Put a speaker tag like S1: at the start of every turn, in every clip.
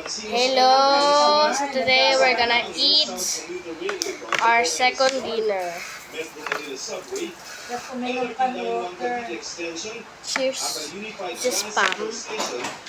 S1: Hello, so today we're gonna eat our second dinner. Cheers. This is Pam.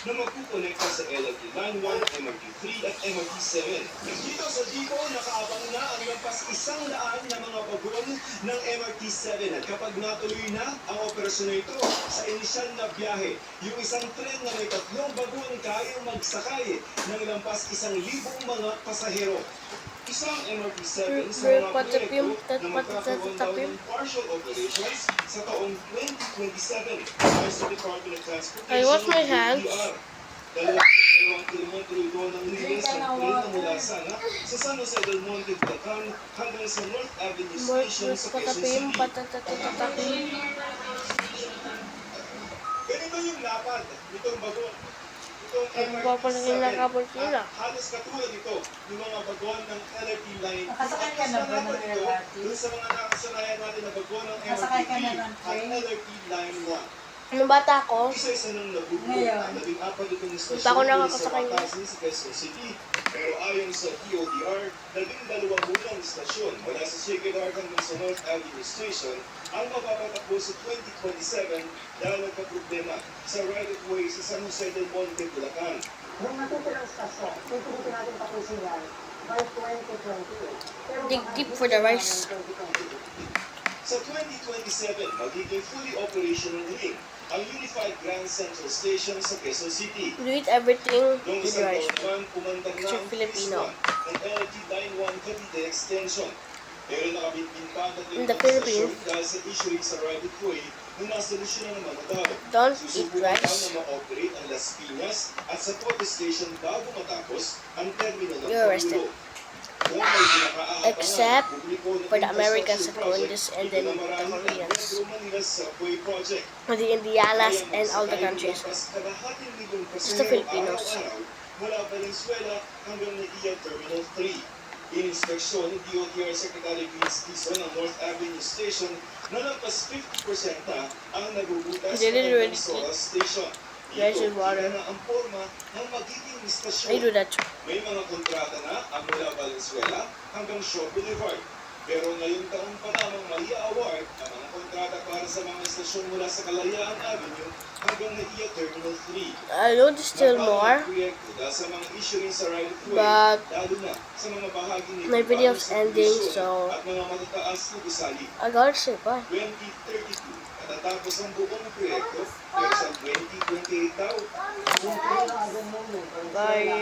S2: Na magkukonekta sa LRT Line 1, MRT 3 at MRT 7. Dito sa Dico, nakaabang na ang lampas 100 na mga bagon ng MRT 7. At kapag natuloy na ang operasyon na ito sa inisyal na biyahe, yung isang tren na may 3 bagon kayang magsakay ng lampas 1,000 mga pasahero. Isang MRT 7 sa mga proyekto na magkakaroon ng partial operations sa taong 2027 ay sa Department of Transportation.
S1: I wash my hands.
S2: Dalawang kilometro ito ng linis ng tren na mula sana sa San Jose del Monte, Bulacan hanggang sa North Avenue Station sa Quezon City. Ganito yung lapad nitong bagon.
S1: Papalagay na kapag sila.
S2: Halos katulad ito yung mga bagon ng LRT line.
S3: Nakasakay ka na ba ng LRT?
S2: Doon sa mga nakasanayan natin na bagon ng MRT
S3: Nakasakay ka na ng
S2: at
S3: train?
S2: LRT line 1.
S1: Nung bata ko,
S2: Isa-isa nang nabubuo
S3: Ngayon.
S2: ang 14 itong
S1: Hindi
S2: istasyon
S1: pa ako
S2: mula sa
S1: nakakasakay niya.
S2: Pasig sa Quezon City. Pero ayon sa TODR, 12 munang istasyon mula sa Siquidar hanggang sa North Avenue Station ang mapapatakbo sa 2027 dahil nagka-problema sa right-of-way sa San Jose del Monte, Bulacan.
S4: Yung natutulang stasyon, pipilitin natin tapusin yan by 2028. Pero
S1: dig deep for the rice.
S2: Sa 2027, magiging fully operational rin ang Unified Grand Central Station sa Quezon City.
S1: Do eat everything
S2: Noong
S1: with
S2: isang
S1: rice.
S2: taon pumandang na
S1: Picture
S2: ang
S1: Filipino.
S2: Phase 1 ng LRT Line 1 Cavite Extension. Pero nakabinbin pa ang
S1: In the Philippines,
S2: dahil sa issue sa right-of-way na nasolusyonan naman na daw.
S1: don't eat
S2: Susubukan
S1: rice.
S2: na ma-operate ang Las Piñas at sa Porte Station bago matapos ang terminal ng
S1: You're arrested.
S2: Pangulo. Kung may pinakaabangan
S1: Except
S2: ang publiko na
S1: for the American
S2: infrastructure
S1: Secundus
S2: project,
S1: and then
S2: ito na
S1: the
S2: marahil ang
S1: Koreans.
S2: Metro Manila Subway Project.
S1: For the Indianas
S2: Kaya
S1: and all the
S2: magsakay
S1: countries.
S2: lampas kalahating milyong
S1: Just the
S2: pasahero
S1: Filipinos.
S2: araw-araw mula Valenzuela hanggang Naiya Terminal 3. Ininspeksyon ni DOTR Secretary Vince Dizon ng North Avenue Station na lampas 50% na ang nabubutas
S1: They didn't
S2: ng
S1: really
S2: Solas Station.
S1: Rice
S2: Dito,
S1: and water.
S2: iba na ang forma ng magiging istasyon.
S1: I do that.
S2: May mga kontrata na ang mula Valenzuela hanggang Shaw Boulevard. Pero ngayong taon pa lamang mai-award ang mga kontrata para sa mga istasyon mula sa Kalayaan Avenue hanggang Naiya Terminal 3.
S1: I know there's still more,
S2: Dahil sa mga issue rin sa right-of-way,
S1: but
S2: lalo na sa mga bahagi ni
S1: my video's ending, so
S2: at mga matataas na gusali.
S1: I gotta say bye.
S2: 2032, matatapos ang buong proyekto, pero sa 2028 daw,
S4: kung kailangan mo,
S1: Bye.